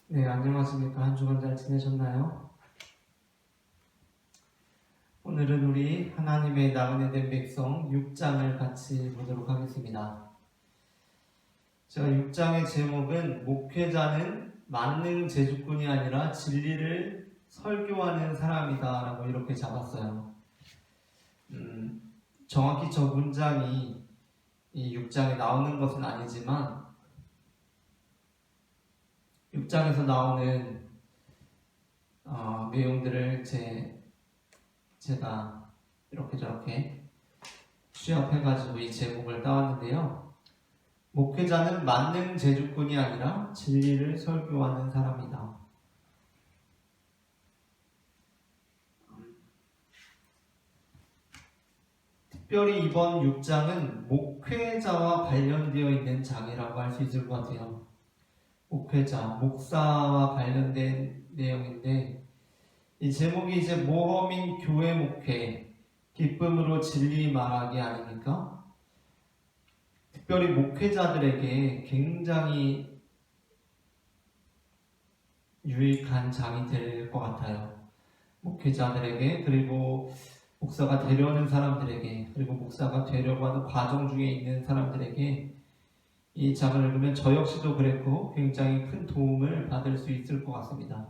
네, 안녕하십니까. 한 주간 잘 지내셨나요? 오늘은 우리 하나님의 나그네 된 백성 6장을 같이 보도록 하겠습니다. 제가 6장의 제목은 목회자는 만능 제주꾼이 아니라 진리를 설교하는 사람이다 라고 이렇게 잡았어요. 정확히 저 문장이 이 6장에 나오는 것은 아니지만 6장에서 나오는 내용들을 제가 이렇게 저렇게 취합해가지고 이 제목을 따왔는데요. 목회자는 만능 제주꾼이 아니라 진리를 설교하는 사람이다. 특별히 이번 6장은 목회자와 관련되어 있는 장이라고 할 수 있을 것 같아요. 목회자, 목사와 관련된 내용인데 이 제목이 이제 모험인 교회 목회, 기쁨으로 진리 말하기 아닙니까? 특별히 목회자들에게 굉장히 유익한 장이 될 것 같아요. 목회자들에게, 그리고 목사가 되려는 사람들에게, 그리고 목사가 되려고 하는 과정 중에 있는 사람들에게 이 장을 읽으면 저 역시도 그랬고 굉장히 큰 도움을 받을 수 있을 것 같습니다.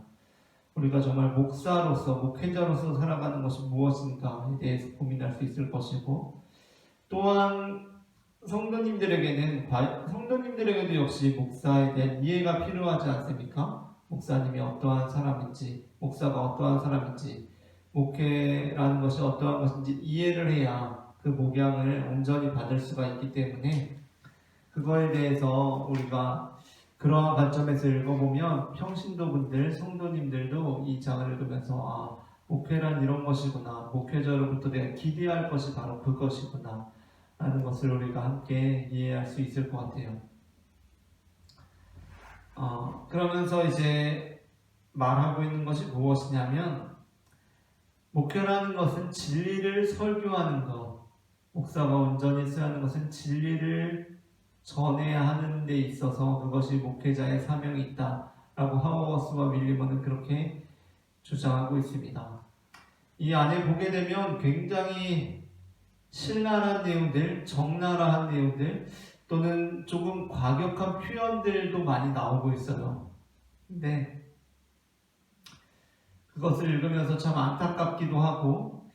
우리가 정말 목사로서, 목회자로서 살아가는 것이 무엇인가에 대해서 고민할 수 있을 것이고, 또한 성도님들에게도 역시 목사에 대한 이해가 필요하지 않습니까? 목사님이 어떠한 사람인지, 목사가 어떠한 사람인지, 목회라는 것이 어떠한 것인지 이해를 해야 그 목양을 온전히 받을 수가 있기 때문에 그거에 대해서 우리가 그러한 관점에서 읽어보면 평신도분들, 성도님들도 이 장을 읽으면서 목회란 이런 것이구나, 목회자로부터 내가 기대할 것이 바로 그것이구나 라는 것을 우리가 함께 이해할 수 있을 것 같아요. 그러면서 이제 말하고 있는 것이 무엇이냐면, 목회라는 것은 진리를 설교하는 것, 목사가 온전히 써야 하는 것은 진리를 전해야 하는 데 있어서 그것이 목회자의 사명이 있다라고 하워스와 윌리먼은 그렇게 주장하고 있습니다. 이 안에 보게 되면 굉장히 신랄한 내용들, 적나라한 내용들, 또는 조금 과격한 표현들도 많이 나오고 있어요. 근데 그것을 읽으면서 참 안타깝기도 하고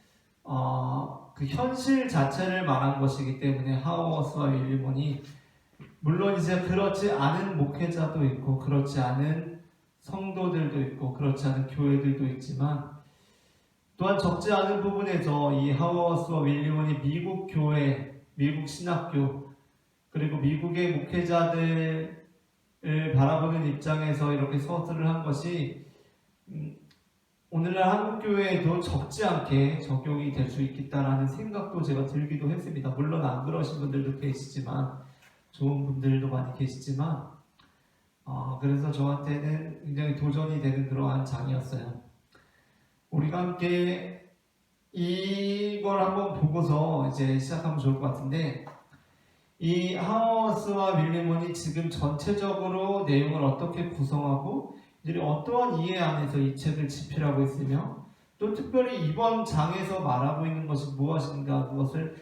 그 현실 자체를 말한 것이기 때문에 하워스와 윌리먼이, 물론 이제 그렇지 않은 목회자도 있고 그렇지 않은 성도들도 있고 그렇지 않은 교회들도 있지만, 또한 적지 않은 부분에서 이 하워스와 윌리먼이 미국 교회, 미국 신학교, 그리고 미국의 목회자들을 바라보는 입장에서 이렇게 서술을 한 것이 오늘날 한국 교회에도 적지 않게 적용이 될 수 있겠다라는 생각도 제가 들기도 했습니다. 물론 안 그러신 분들도 계시지만, 좋은 분들도 많이 계시지만, 그래서 저한테는 굉장히 도전이 되는 그러한 장이었어요. 우리가 함께 이걸 한번 보고서 이제 시작하면 좋을 것 같은데, 이 하워스와 윌리먼이 지금 전체적으로 내용을 어떻게 구성하고 이들이 어떠한 이해 안에서 이 책을 집필하고 있으며, 또 특별히 이번 장에서 말하고 있는 것이 무엇인가, 그것을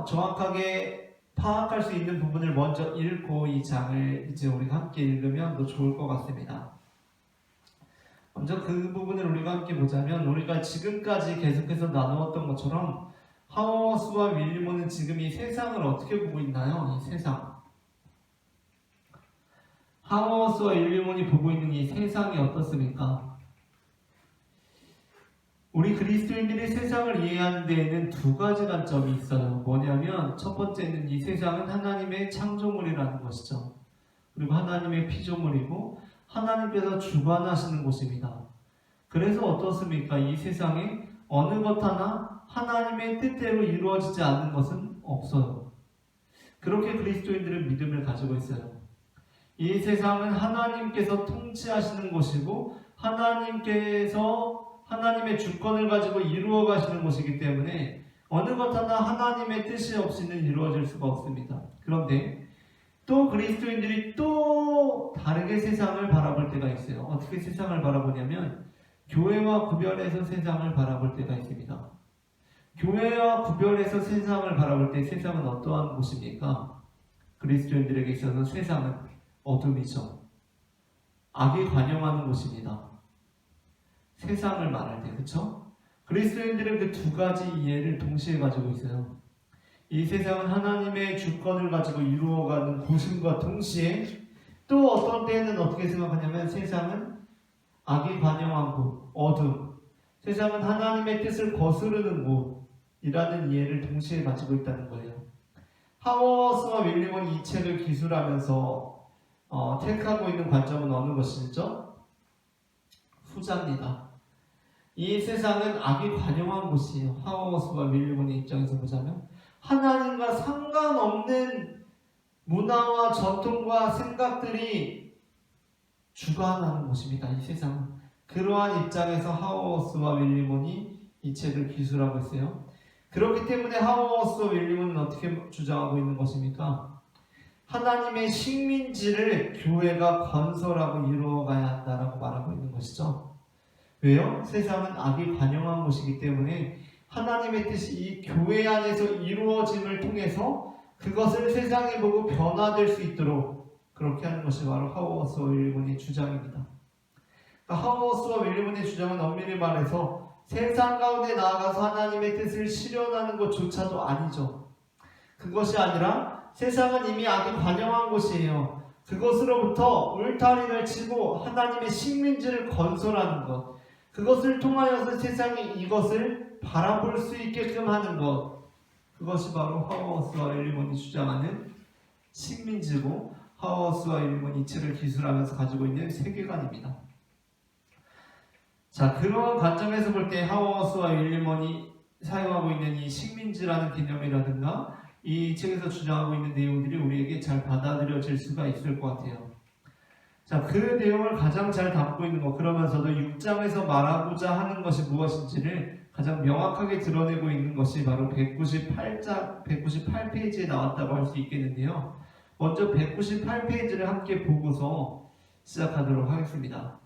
정확하게 파악할 수 있는 부분을 먼저 읽고 이 장을 이제 우리가 함께 읽으면 더 좋을 것 같습니다. 먼저 그 부분을 우리가 함께 보자면, 우리가 지금까지 계속해서 나누었던 것처럼 하워스와 윌리먼은 지금 이 세상을 어떻게 보고 있나요? 이 세상. 하워스와 윌리먼이 보고 있는 이 세상이 어떻습니까? 우리 그리스도인들이 세상을 이해하는 데에는 두 가지 관점이 있어요. 뭐냐면 첫 번째는 이 세상은 하나님의 창조물이라는 것이죠. 그리고 하나님의 피조물이고 하나님께서 주관하시는 곳입니다. 그래서 어떻습니까? 이 세상에 어느 것 하나 하나님의 뜻대로 이루어지지 않는 것은 없어요. 그렇게 그리스도인들은 믿음을 가지고 있어요. 이 세상은 하나님께서 통치하시는 곳이고 하나님의 주권을 가지고 이루어 가시는 곳이기 때문에 어느 것 하나 하나님의 뜻이 없이는 이루어질 수가 없습니다. 그런데 또 그리스도인들이 또 다르게 세상을 바라볼 때가 있어요. 어떻게 세상을 바라보냐면 교회와 구별해서 세상을 바라볼 때가 있습니다. 교회와 구별해서 세상을 바라볼 때 세상은 어떠한 곳입니까? 그리스도인들에게 있어서 세상은 어둠이죠. 악이 관영하는 곳입니다. 세상을 말할 때, 그쵸? 그리스도인들은 그 두 가지 이해를 동시에 가지고 있어요. 이 세상은 하나님의 주권을 가지고 이루어가는 곳임과 동시에 또 어떤 때에는 어떻게 생각하냐면 세상은 악이 관영한 곳, 어둠, 세상은 하나님의 뜻을 거스르는 곳이라는 이해를 동시에 가지고 있다는 거예요. 하워스와 윌리엄은 이 책을 기술하면서 택하고 있는 관점은 어느 것이죠? 후자입니다. 이 세상은 악이 관영한 곳이에요. 하워스와 윌리엄의 입장에서 보자면 하나님과 상관없는 문화와 전통과 생각들이 주관하는 곳입니다. 이 세상은. 그러한 입장에서 하워스와 윌리엄이 이 책을 기술하고 있어요. 그렇기 때문에 하워스와 윌리엄은 어떻게 주장하고 있는 것입니까? 하나님의 식민지를 교회가 건설하고 이루어가야 한다라고 말하고 있는 것이죠. 왜요? 세상은 악이 관영한 곳이기 때문에 하나님의 뜻이 이 교회 안에서 이루어짐을 통해서 그것을 세상에 보고 변화될 수 있도록 그렇게 하는 것이 바로 하워스와 윌리엄의 주장입니다. 그러니까 하워스와 윌리엄의 주장은 엄밀히 말해서 세상 가운데 나아가서 하나님의 뜻을 실현하는 것조차도 아니죠. 그것이 아니라 세상은 이미 악이 관영한 곳이에요. 그것으로부터 울타리를 치고 하나님의 식민지를 건설하는 것, 그것을 통하여서 세상이 이것을 바라볼 수 있게끔 하는 것, 그것이 바로 하워스와 윌리엄이 주장하는 식민지고 하워스와 윌리엄이 이 책을 기술하면서 가지고 있는 세계관입니다. 자, 그런 관점에서 볼 때 하워스와 윌리엄이 사용하고 있는 이 식민지라는 개념이라든가 이 책에서 주장하고 있는 내용들이 우리에게 잘 받아들여질 수가 있을 것 같아요. 자, 그 내용을 가장 잘 담고 있는 것, 그러면서도 6장에서 말하고자 하는 것이 무엇인지를 가장 명확하게 드러내고 있는 것이 바로 198페이지에 나왔다고 할 수 있겠는데요. 먼저 198페이지를 함께 보고서 시작하도록 하겠습니다.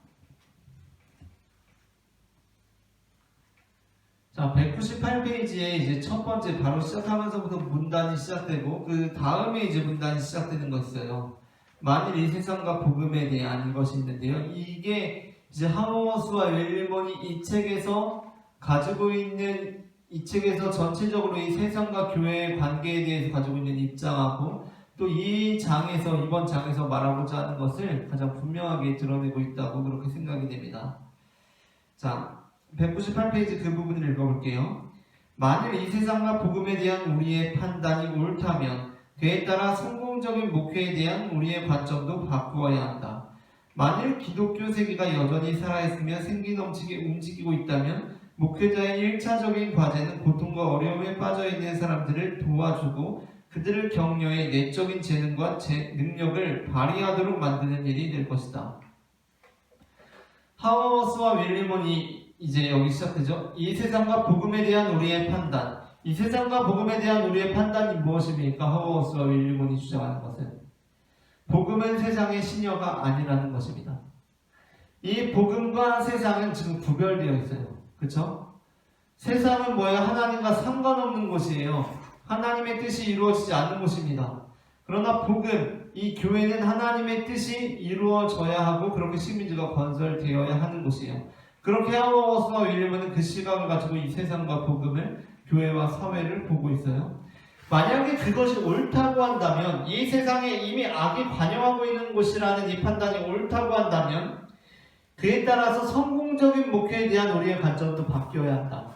자, 198페이지에 이제 첫 번째 바로 시작하면서부터 문단이 시작되고 그 다음에 이제 문단이 시작되는 거 있어요. 만일 이 세상과 복음에 대한 것이 있는데요. 이게 이제 하워스와 윌리엄이 이 책에서 가지고 있는, 이 책에서 전체적으로 이 세상과 교회의 관계에 대해서 가지고 있는 입장하고 또 이 장에서, 이번 장에서 말하고자 하는 것을 가장 분명하게 드러내고 있다고 그렇게 생각이 됩니다. 자, 198페이지 그 부분을 읽어볼게요. 만일 이 세상과 복음에 대한 우리의 판단이 옳다면 그에 따라 성공적인 목회에 대한 우리의 관점도 바꾸어야 한다. 만일 기독교 세계가 여전히 살아있으며 생기 넘치게 움직이고 있다면 목회자의 1차적인 과제는 고통과 어려움에 빠져있는 사람들을 도와주고 그들을 격려해 내적인 재능과 능력을 발휘하도록 만드는 일이 될 것이다. 하워스와 윌리엄이 이제 여기 시작되죠. 이 세상과 복음에 대한 우리의 판단. 이 세상과 복음에 대한 우리의 판단이 무엇입니까? 하워스와 윌리엄이 주장하는 것은 복음은 세상의 시녀가 아니라는 것입니다. 이 복음과 세상은 지금 구별되어 있어요. 그렇죠? 세상은 뭐예요? 하나님과 상관없는 곳이에요. 하나님의 뜻이 이루어지지 않는 곳입니다. 그러나 복음, 이 교회는 하나님의 뜻이 이루어져야 하고 그렇게 식민지가 건설되어야 하는 곳이에요. 그렇게 하워스와 윌리엄은 그 시각을 가지고 이 세상과 복음을, 교회와 사회를 보고 있어요. 만약에 그것이 옳다고 한다면, 이 세상에 이미 악이 관영하고 있는 곳이라는 이 판단이 옳다고 한다면 그에 따라서 성공적인 목회에 대한 우리의 관점도 바뀌어야 한다.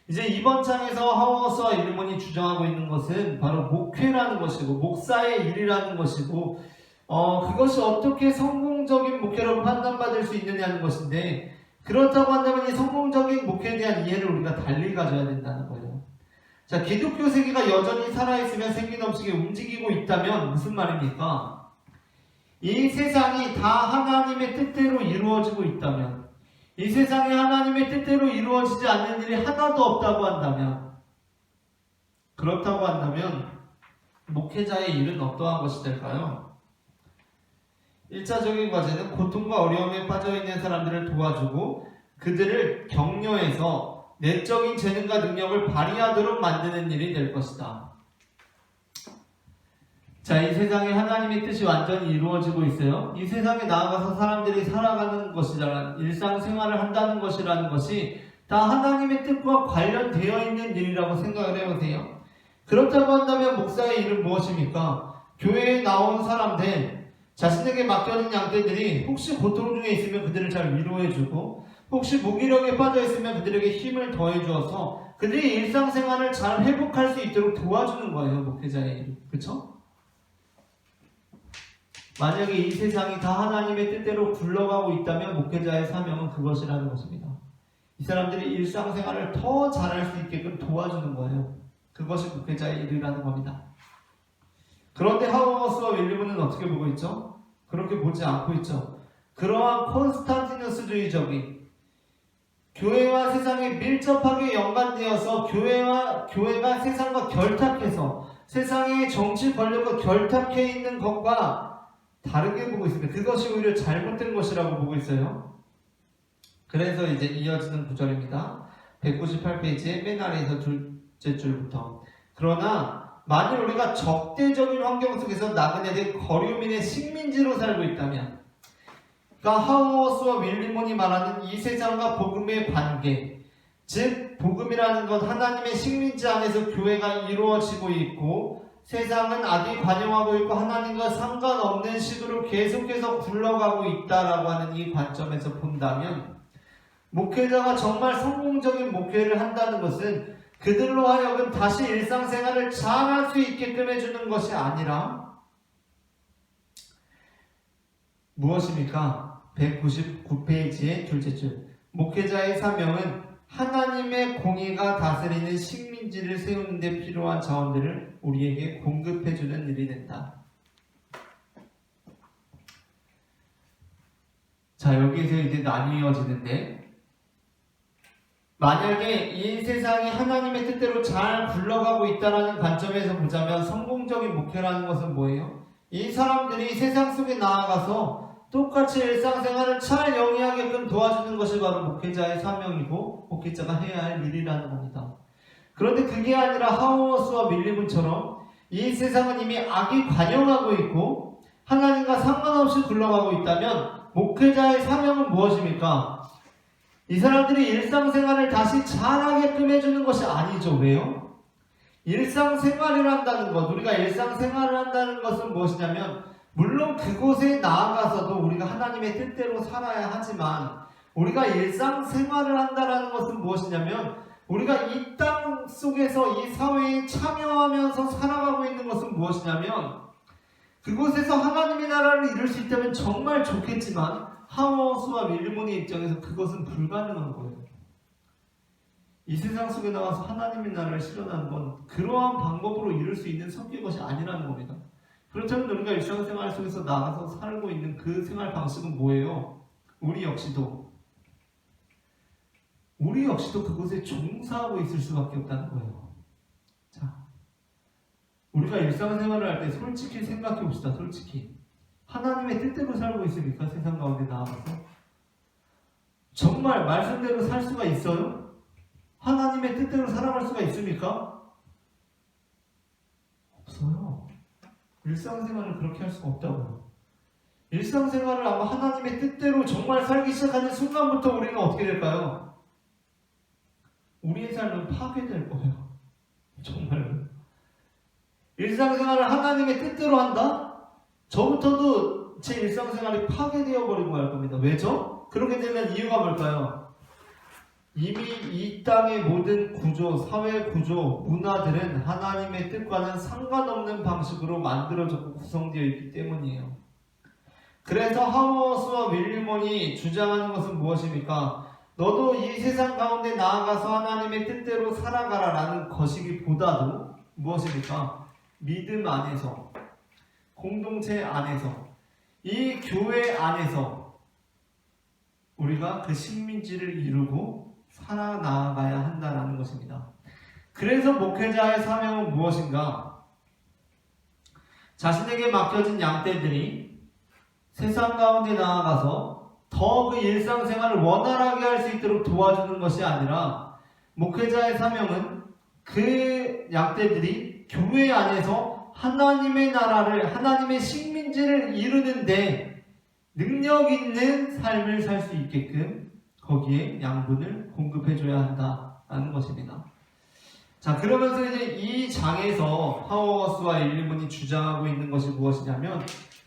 이제 이번 장에서 하워스와 윌리엄이 주장하고 있는 것은 바로 목회라는 것이고 목사의 일이라는 것이고 그것이 어떻게 성공적인 목회라고 판단받을 수 있느냐는 것인데, 그렇다고 한다면 이 성공적인 목회에 대한 이해를 우리가 달리 가져야 된다는 거예요. 자, 기독교 세계가 여전히 살아있으면 생기 넘치게 움직이고 있다면 무슨 말입니까? 이 세상이 다 하나님의 뜻대로 이루어지고 있다면, 이 세상이 하나님의 뜻대로 이루어지지 않는 일이 하나도 없다고 한다면, 그렇다고 한다면 목회자의 일은 어떠한 것이 될까요? 1차적인 과제는 고통과 어려움에 빠져있는 사람들을 도와주고 그들을 격려해서 내적인 재능과 능력을 발휘하도록 만드는 일이 될 것이다. 자, 이 세상에 하나님의 뜻이 완전히 이루어지고 있어요. 이 세상에 나아가서 사람들이 살아가는 것이잖아. 일상생활을 한다는 것이라는 것이 다 하나님의 뜻과 관련되어 있는 일이라고 생각을 해보세요. 그렇다고 한다면 목사의 일은 무엇입니까? 교회에 나온 사람들, 자신에게 맡겨진 양떼들이 혹시 고통 중에 있으면 그들을 잘 위로해주고 혹시 무기력에 빠져있으면 그들에게 힘을 더해주어서 그들이 일상생활을 잘 회복할 수 있도록 도와주는 거예요. 목회자의 일. 그렇죠? 만약에 이 세상이 다 하나님의 뜻대로 굴러가고 있다면 목회자의 사명은 그것이라는 것입니다. 이 사람들이 일상생활을 더 잘할 수 있게끔 도와주는 거예요. 그것이 목회자의 일이라는 겁니다. 그런데 하워스와 윌리엄은 어떻게 보고 있죠? 그렇게 보지 않고 있죠. 그러한 콘스탄티누스주의적인 교회와 세상이 밀접하게 연관되어서 교회가 세상과 결탁해서 세상의 정치 권력과 결탁해 있는 것과 다르게 보고 있습니다. 그것이 오히려 잘못된 것이라고 보고 있어요. 그래서 이제 이어지는 구절입니다. 198페이지의 맨 아래에서 둘째 줄부터. 그러나 만일 우리가 적대적인 환경 속에서 나그네된 거류민의 식민지로 살고 있다면, 그러니까 하워스와 윌리몬이 말하는 이 세상과 복음의 관계, 즉 복음이라는 것 하나님의 식민지 안에서 교회가 이루어지고 있고 세상은 악이 관영하고 있고 하나님과 상관없는 식으로 계속해서 굴러가고 있다라고 하는 이 관점에서 본다면 목회자가 정말 성공적인 목회를 한다는 것은 그들로 하여금 다시 일상생활을 잘할 수 있게끔 해주는 것이 아니라 무엇입니까? 199페이지의 둘째 줄. 목회자의 사명은 하나님의 공의가 다스리는 식민지를 세우는 데 필요한 자원들을 우리에게 공급해주는 일이 된다. 자, 여기에서 이제 나뉘어지는데 만약에 이 세상이 하나님의 뜻대로 잘 굴러가고 있다는 관점에서 보자면 성공적인 목회라는 것은 뭐예요? 이 사람들이 세상 속에 나아가서 똑같이 일상생활을 잘 영위하게끔 도와주는 것이 바로 목회자의 사명이고 목회자가 해야 할 일이라는 겁니다. 그런데 그게 아니라 하워스와 윌리엄처럼 이 세상은 이미 악이 관영하고 있고 하나님과 상관없이 굴러가고 있다면 목회자의 사명은 무엇입니까? 이 사람들이 일상생활을 다시 잘하게끔 해주는 것이 아니죠. 왜요? 일상생활을 한다는 것, 우리가 일상생활을 한다는 것은 무엇이냐면 물론 그곳에 나아가서도 우리가 하나님의 뜻대로 살아야 하지만 우리가 일상생활을 한다는 것은 무엇이냐면 우리가 이 땅 속에서 이 사회에 참여하면서 살아가고 있는 것은 무엇이냐면 그곳에서 하나님의 나라를 이룰 수 있다면 정말 좋겠지만 하워스와 윌리엄의 입장에서 그것은 불가능한 거예요. 이 세상 속에 나가서 하나님의 나라를 실현하는 건 그러한 방법으로 이룰 수 있는 성격의 것이 아니라는 겁니다. 그렇다면 우리가 일상생활 속에서 나가서 살고 있는 그 생활 방식은 뭐예요? 우리 역시도 그곳에 종사하고 있을 수밖에 없다는 거예요. 자, 우리가 일상생활을 할 때 솔직히 생각해 봅시다. 솔직히 하나님의 뜻대로 살고 있습니까? 세상 가운데 나아가서 정말 말씀대로 살 수가 있어요? 하나님의 뜻대로 살아갈 수가 있습니까? 없어요. 일상생활을 그렇게 할 수가 없다고요. 일상생활을 아마 하나님의 뜻대로 정말 살기 시작하는 순간부터 우리는 어떻게 될까요? 우리의 삶은 파괴될 거예요. 정말로. 일상생활을 하나님의 뜻대로 한다? 저부터도 제 일상생활이 파괴되어 버리고 말 겁니다. 왜죠? 그렇게 되면 이유가 뭘까요? 이미 이 땅의 모든 구조, 사회 구조, 문화들은 하나님의 뜻과는 상관없는 방식으로 만들어졌고 구성되어 있기 때문이에요. 그래서 하워스와 윌리엄이 주장하는 것은 무엇입니까? 너도 이 세상 가운데 나아가서 하나님의 뜻대로 살아가라라는 것이기보다도 무엇입니까? 믿음 안에서, 공동체 안에서, 이 교회 안에서 우리가 그 식민지를 이루고 살아나가야 한다는 것입니다. 그래서 목회자의 사명은 무엇인가? 자신에게 맡겨진 양떼들이 세상 가운데 나아가서 더 그 일상생활을 원활하게 할 수 있도록 도와주는 것이 아니라 목회자의 사명은 그 양떼들이 교회 안에서 하나님의 나라를, 하나님의 식민지를 이루는데 능력 있는 삶을 살 수 있게끔 거기에 양분을 공급해줘야 한다는 것입니다. 자, 그러면서 이제 이 장에서 하워스와 일리문이 주장하고 있는 것이 무엇이냐면,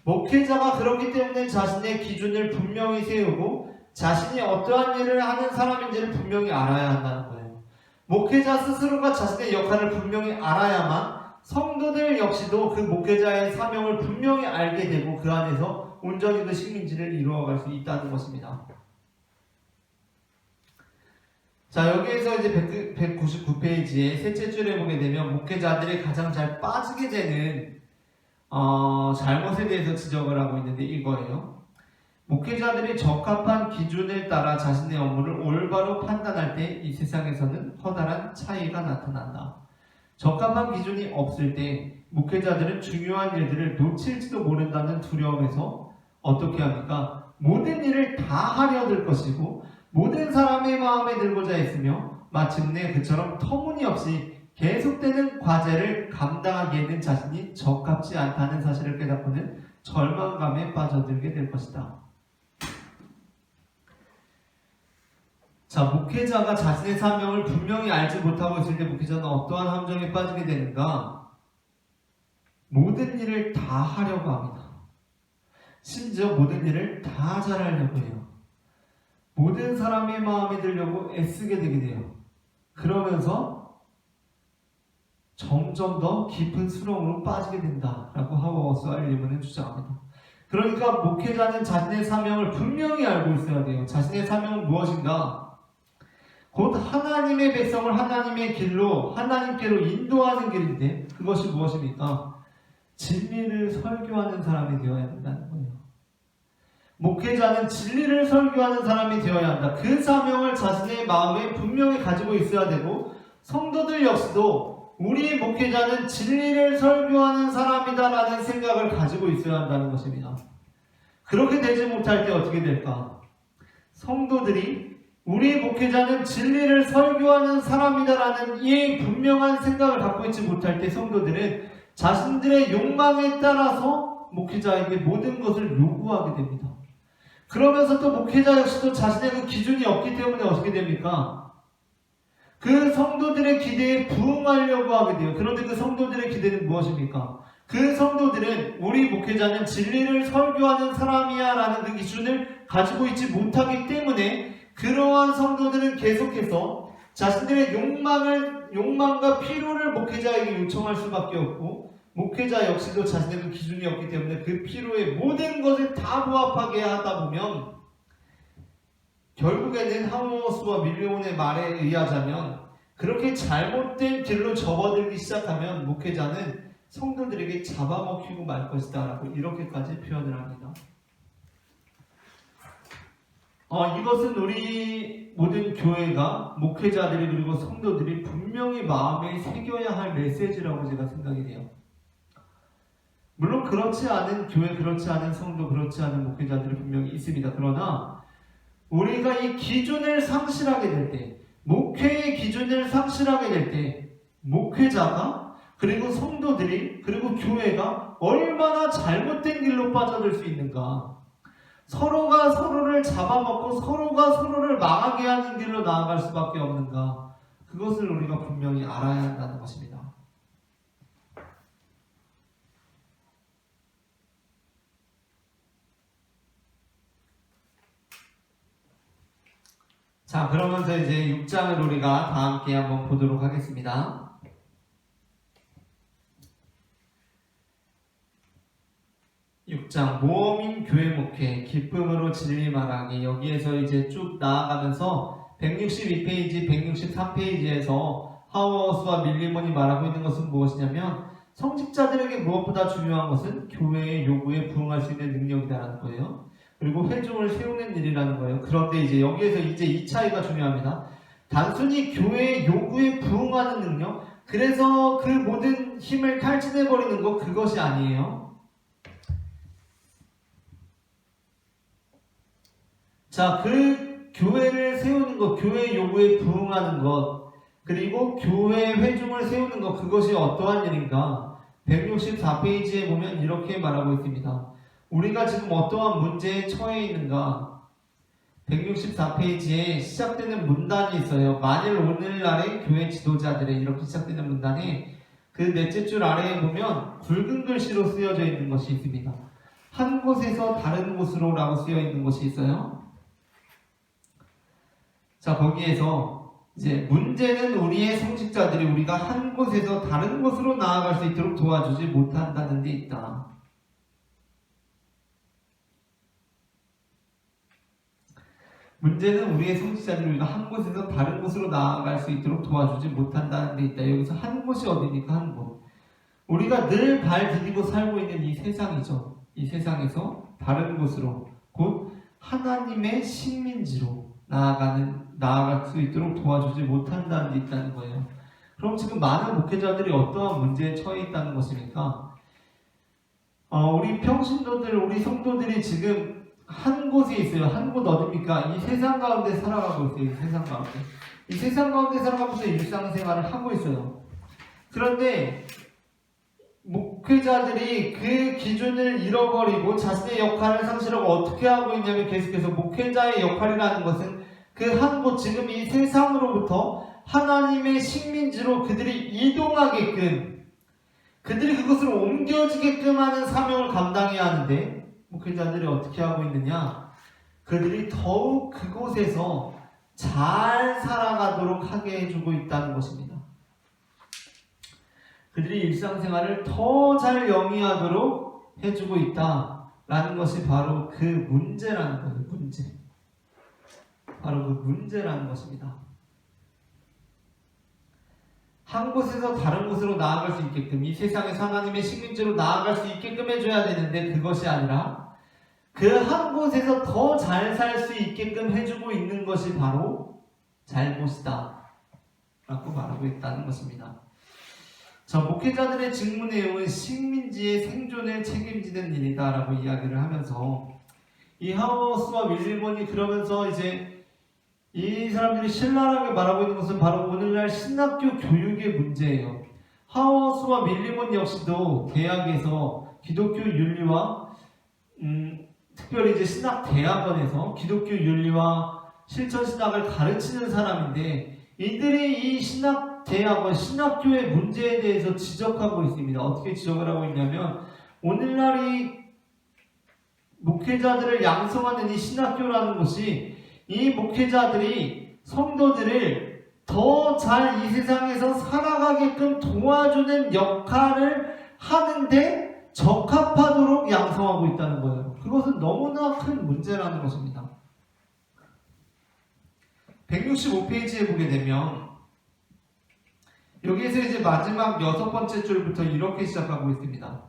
목회자가 그렇기 때문에 자신의 기준을 분명히 세우고 자신이 어떠한 일을 하는 사람인지를 분명히 알아야 한다는 거예요. 목회자 스스로가 자신의 역할을 분명히 알아야만 성도들 역시도 그 목회자의 사명을 분명히 알게 되고 그 안에서 온전히 그 식민지를 이루어갈 수 있다는 것입니다. 자, 여기에서 이제 199페이지에 셋째 줄에 보게 되면 목회자들이 가장 잘 빠지게 되는 잘못에 대해서 지적을 하고 있는데 이거예요. 목회자들이 적합한 기준을 따라 자신의 업무를 올바로 판단할 때 이 세상에서는 커다란 차이가 나타난다. 적합한 기준이 없을 때 목회자들은 중요한 일들을 놓칠지도 모른다는 두려움에서 어떻게 합니까? 모든 일을 다 하려 들 것이고 모든 사람의 마음에 들고자 했으며 마침내 그처럼 터무니없이 계속되는 과제를 감당하기에는 자신이 적합지 않다는 사실을 깨닫고는 절망감에 빠져들게 될 것이다. 자, 목회자가 자신의 사명을 분명히 알지 못하고 있을 때 목회자는 어떠한 함정에 빠지게 되는가? 모든 일을 다 하려고 합니다. 심지어 모든 일을 다 잘하려고 해요. 모든 사람의 마음에 들려고 애쓰게 되게 돼요. 그러면서 점점 더 깊은 수렁으로 빠지게 된다라고 하워스와 일리문은 주장합니다. 그러니까 목회자는 자신의 사명을 분명히 알고 있어야 돼요. 자신의 사명은 무엇인가? 곧 하나님의 백성을 하나님의 길로, 하나님께로 인도하는 길인데 그것이 무엇입니까? 진리를 설교하는 사람이 되어야 된다는 거예요. 목회자는 진리를 설교하는 사람이 되어야 한다. 그 사명을 자신의 마음에 분명히 가지고 있어야 되고 성도들 역시도 우리 목회자는 진리를 설교하는 사람이다라는 생각을 가지고 있어야 한다는 것입니다. 그렇게 되지 못할 때 어떻게 될까? 성도들이 우리 목회자는 진리를 설교하는 사람이다라는 이 분명한 생각을 갖고 있지 못할 때 성도들은 자신들의 욕망에 따라서 목회자에게 모든 것을 요구하게 됩니다. 그러면서 또 목회자 역시도 자신의 그 기준이 없기 때문에 어떻게 됩니까? 그 성도들의 기대에 부응하려고 하게 돼요. 그런데 그 성도들의 기대는 무엇입니까? 그 성도들은 우리 목회자는 진리를 설교하는 사람이야 라는 그 기준을 가지고 있지 못하기 때문에 그러한 성도들은 계속해서 자신들의 욕망과 필요를 목회자에게 요청할 수밖에 없고 목회자 역시도 자신의 그 기준이 없기 때문에 그 필요에 모든 것을 다 부합하게 하다 보면 결국에는 하워스와 밀리온의 말에 의하자면 그렇게 잘못된 길로 접어들기 시작하면 목회자는 성도들에게 잡아먹히고 말 것이다 라고 이렇게까지 표현을 합니다. 이것은 우리 모든 교회가 목회자들이 그리고 성도들이 분명히 마음에 새겨야 할 메시지라고 제가 생각이 돼요. 물론 그렇지 않은 교회, 그렇지 않은 성도, 그렇지 않은 목회자들이 분명히 있습니다. 그러나 우리가 이 기준을 상실하게 될 때, 목회의 기준을 상실하게 될 때 목회자가 그리고 성도들이 그리고 교회가 얼마나 잘못된 길로 빠져들 수 있는가, 서로가 서로를 잡아먹고 서로가 서로를 망하게 하는 길로 나아갈 수밖에 없는가, 그것을 우리가 분명히 알아야 한다는 것입니다. 자, 그러면서 이제 6장을 우리가 다 함께 한번 보도록 하겠습니다. 6장 모험인 교회 목회 기쁨으로 진리 말하기. 여기에서 이제 쭉 나아가면서 162페이지, 163페이지에서 하워스와 밀리몬이 말하고 있는 것은 무엇이냐면 성직자들에게 무엇보다 중요한 것은 교회의 요구에 부응할 수 있는 능력이라는 거예요. 그리고 회중을 세우는 일이라는 거예요. 그런데 이제 여기에서 이제 이 차이가 중요합니다. 단순히 교회의 요구에 부응하는 능력, 그래서 그 모든 힘을 탈진해버리는 것, 그것이 아니에요. 자, 그 교회를 세우는 것, 교회 요구에 부응하는 것, 그리고 교회 회중을 세우는 것, 그것이 어떠한 일인가? 164페이지에 보면 이렇게 말하고 있습니다. 우리가 지금 어떠한 문제에 처해 있는가? 164페이지에 시작되는 문단이 있어요. 만일 오늘날의 교회 지도자들의 이렇게 시작되는 문단에 그 넷째 줄 아래에 보면 굵은 글씨로 쓰여져 있는 것이 있습니다. 한 곳에서 다른 곳으로 라고 쓰여 있는 것이 있어요. 자, 거기에서 이제 문제는 우리의 성직자들이 우리가 한 곳에서 다른 곳으로 나아갈 수 있도록 도와주지 못한다는 데 있다. 문제는 우리의 성직자들이 우리가 한 곳에서 다른 곳으로 나아갈 수 있도록 도와주지 못한다는 데 있다. 여기서 한 곳이 어디니까 한 곳. 우리가 늘 발 디디고 살고 있는 이 세상이죠. 이 세상에서 다른 곳으로, 곧 하나님의 식민지로 나아갈 수 있도록 도와주지 못한다는 데 있다는 거예요. 그럼 지금 많은 목회자들이 어떠한 문제에 처해 있다는 것입니까? 우리 평신도들, 우리 성도들이 지금 한 곳에 있어요. 한 곳 어딥니까? 이 세상 가운데 살아가고 있어요. 이 세상 가운데. 이 세상 가운데 살아가면서 일상생활을 하고 있어요. 그런데 목회자들이 그 기준을 잃어버리고 자신의 역할을 상실하고 어떻게 하고 있냐면 계속해서 목회자의 역할이라는 것은 그 한 곳, 지금 이 세상으로부터 하나님의 식민지로 그들이 이동하게끔, 그들이 그것을 옮겨지게끔 하는 사명을 감당해야 하는데 목회자들이 어떻게 하고 있느냐? 그들이 더욱 그곳에서 잘 살아가도록 하게 해주고 있다는 것입니다. 그들이 일상생활을 더 잘 영위하도록 해주고 있다라는 것이 바로 그 문제라는 거예요. 문제. 바로 그 문제라는 것입니다. 한 곳에서 다른 곳으로 나아갈 수 있게끔, 이 세상에서 하나님의 식민지로 나아갈 수 있게끔 해줘야 되는데 그것이 아니라 그 한 곳에서 더 잘 살 수 있게끔 해주고 있는 것이 바로 잘못이다 라고 말하고 있다는 것입니다. 자, 목회자들의 직무 내용은 식민지의 생존을 책임지는 일이다 라고 이야기를 하면서 이 하우스와 윌리먼이 그러면서 이제 이 사람들이 신랄하게 말하고 있는 것은 바로 오늘날 신학교 교육의 문제예요. 하우스와 밀리먼 역시도 대학에서 기독교 윤리와 특별히 이제 신학대학원에서 기독교 윤리와 실천신학을 가르치는 사람인데 이들이 이 신학대학원, 신학교의 문제에 대해서 지적하고 있습니다. 어떻게 지적을 하고 있냐면 오늘날 이 목회자들을 양성하는 이 신학교라는 것이 이 목회자들이 성도들을 더 잘 이 세상에서 살아가게끔 도와주는 역할을 하는데 적합하도록 양성하고 있다는 거예요. 그것은 너무나 큰 문제라는 것입니다. 165페이지에 보게 되면 여기에서 이제 마지막 6번째 줄부터 이렇게 시작하고 있습니다.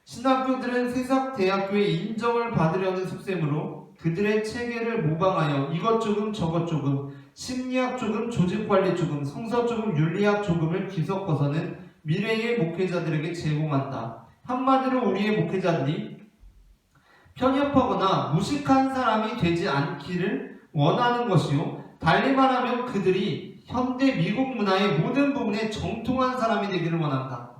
신학교들은 세상대학교의 인정을 받으려는 속셈으로 그들의 체계를 모방하여 이것 조금 저것 조금, 심리학 조금, 조직관리 조금, 성서 조금, 윤리학 조금을 뒤섞어서는 미래의 목회자들에게 제공한다. 한마디로 우리의 목회자들이 편협하거나 무식한 사람이 되지 않기를 원하는 것이요, 달리 말하면 그들이 현대 미국 문화의 모든 부분에 정통한 사람이 되기를 원한다.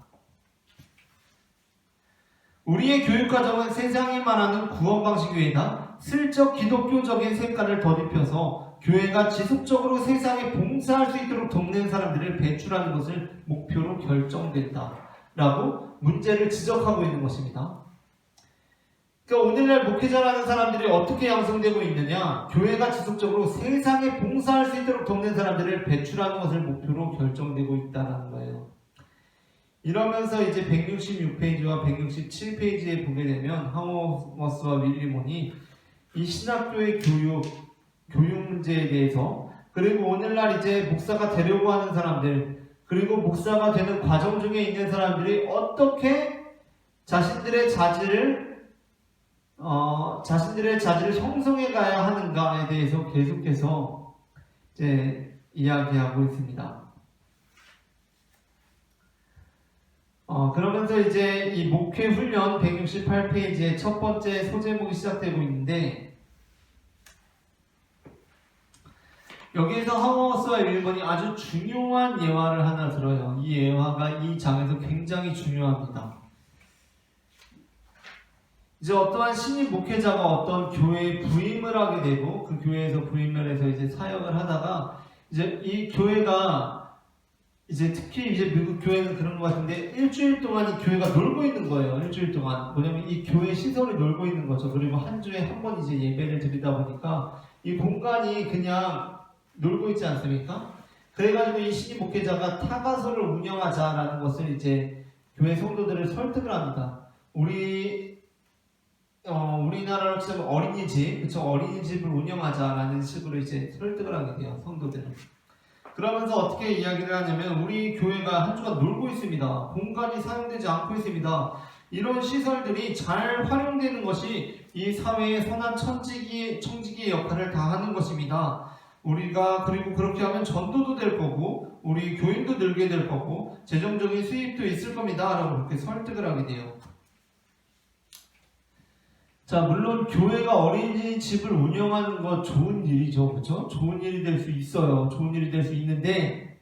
우리의 교육과정은 세상이 말하는 구원 방식 외에나 슬쩍 기독교적인 색깔을 덧입혀서 교회가 지속적으로 세상에 봉사할 수 있도록 돕는 사람들을 배출하는 것을 목표로 결정된다 라고 문제를 지적하고 있는 것입니다. 그러니까 오늘날 목회자라는 사람들이 어떻게 양성되고 있느냐, 교회가 지속적으로 세상에 봉사할 수 있도록 돕는 사람들을 배출하는 것을 목표로 결정되고 있다는 거예요. 이러면서 이제 166페이지와 167페이지에 보게 되면 하워스와 윌리먼이 이 신학교의 교육 문제에 대해서, 그리고 오늘날 이제 목사가 되려고 하는 사람들, 그리고 목사가 되는 과정 중에 있는 사람들이 어떻게 자신들의 자질을 형성해 가야 하는가에 대해서 계속해서 이제 이야기하고 있습니다. 그러면서 이제 이 목회 훈련 168페이지의 첫 번째 소제목이 시작되고 있는데, 여기에서 하워스와 윌리먼이 아주 중요한 예화를 하나 들어요. 이 예화가 이 장에서 굉장히 중요합니다. 이제 어떠한 신입 목회자가 어떤 교회에 부임을 하게 되고, 그 교회에서 부임을 해서 이제 사역을 하다가, 이제 이 교회가 이제 특히 이제 미국 교회는 그런 것 같은데, 일주일 동안 이 교회가 놀고 있는 거예요. 일주일 동안. 뭐냐면 이 교회 시설이 놀고 있는 거죠. 그리고 한 주에 한 번 이제 예배를 드리다 보니까 이 공간이 그냥 놀고 있지 않습니까? 그래가지고 이 신입 목회자가 타가소를 운영하자라는 것을 이제 교회 성도들을 설득을 합니다. 우리나라로 치면 어린이집, 그쵸? 어린이집을 운영하자라는 식으로 이제 설득을 하게 돼요, 성도들은. 그러면서 어떻게 이야기를 하냐면, 우리 교회가 한 주간 놀고 있습니다. 공간이 사용되지 않고 있습니다. 이런 시설들이 잘 활용되는 것이 이 사회의 선한 청지기의 역할을 다하는 것입니다. 우리가 그리고 그렇게 하면 전도도 될 거고, 우리 교인도 늘게 될 거고, 재정적인 수입도 있을 겁니다. 라고 그렇게 설득을 하게 돼요. 자, 물론 교회가 어린이집을 운영하는 건 좋은 일이죠. 그렇죠? 좋은 일이 될 수 있어요. 좋은 일이 될 수 있는데,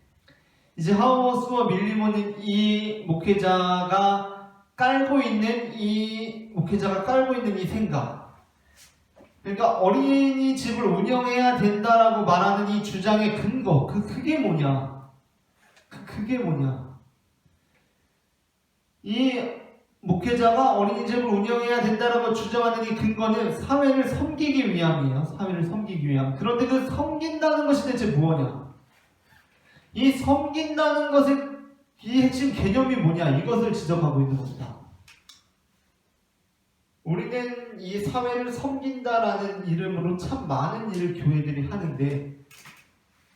이제 하워스와 밀리먼은 이 목회자가 깔고 있는 이 생각, 그러니까 어린이집을 운영해야 된다라고 말하는 이 주장의 근거, 그게 뭐냐? 그게 뭐냐? 이 목회자가 어린이집을 운영해야 된다라고 주장하는 이 근거는 사회를 섬기기 위함이에요. 사회를 섬기기 위함. 그런데 그 섬긴다는 것이 대체 뭐냐? 이 섬긴다는 것의 이 핵심 개념이 뭐냐? 이것을 지적하고 있는 겁니다. 우리는 이 사회를 섬긴다라는 이름으로 참 많은 일을 교회들이 하는데,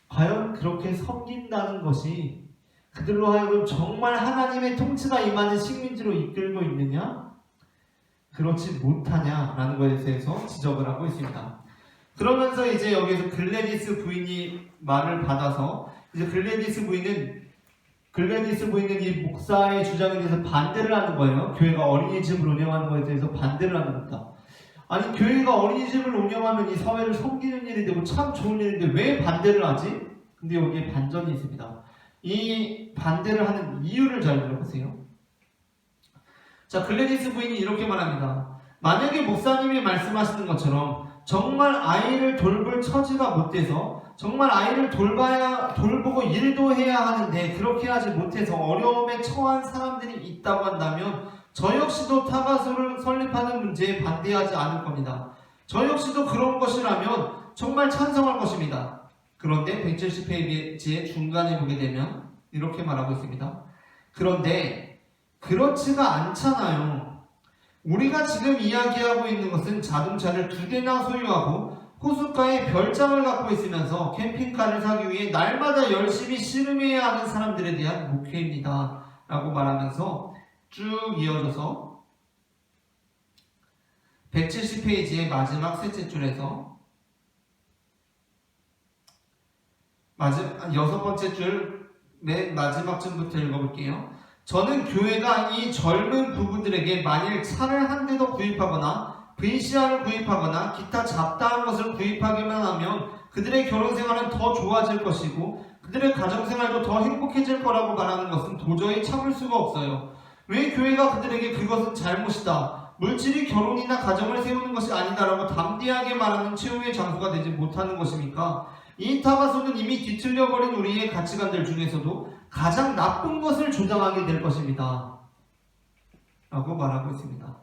과연 그렇게 섬긴다는 것이 그들로 하여금 정말 하나님의 통치가 임하는 식민지로 이끌고 있느냐? 그렇지 못하냐라는 것에 대해서 지적을 하고 있습니다. 그러면서 이제 여기서 글래디스 부인이 말을 받아서, 이제 글래디스 부인은 이 목사의 주장에 대해서 반대를 하는 거예요. 교회가 어린이집을 운영하는 것에 대해서 반대를 하는 겁니다. 아니, 교회가 어린이집을 운영하면 이 사회를 섬기는 일이 되고 참 좋은 일인데 왜 반대를 하지? 근데 여기에 반전이 있습니다. 이 반대를 하는 이유를 잘 들어보세요. 자, 글래디스 부인이 이렇게 말합니다. 만약에 목사님이 말씀하시는 것처럼 정말 아이를 돌볼 처지가 못 돼서 정말 아이를 돌보고 일도 해야 하는데 그렇게 하지 못해서 어려움에 처한 사람들이 있다고 한다면 저 역시도 타가소를 설립하는 문제에 반대하지 않을 겁니다. 저 역시도 그런 것이라면 정말 찬성할 것입니다. 그런데 170페이지의 중간에 보게 되면 이렇게 말하고 있습니다. 그런데 그렇지가 않잖아요. 우리가 지금 이야기하고 있는 것은 자동차를 2대나 소유하고 호숫가에 별장을 갖고 있으면서 캠핑카를 사기 위해 날마다 열심히 씨름해야 하는 사람들에 대한 목회입니다. 라고 말하면서 쭉 이어져서 170페이지의 마지막 셋째 줄에서 6번째 줄 맨 마지막 줄부터 읽어볼게요. 저는 교회가 이 젊은 부부들에게 만일 차를 한 대 더 구입하거나 VCR을 구입하거나 기타 잡다한 것을 구입하기만 하면 그들의 결혼생활은 더 좋아질 것이고 그들의 가정생활도 더 행복해질 거라고 말하는 것은 도저히 참을 수가 없어요. 왜 교회가 그들에게 그것은 잘못이다, 물질이 결혼이나 가정을 세우는 것이 아니다라고 담대하게 말하는 최후의 장소가 되지 못하는 것입니까? 이 타가소는 이미 뒤틀려버린 우리의 가치관들 중에서도 가장 나쁜 것을 주장하게 될 것입니다. 라고 말하고 있습니다.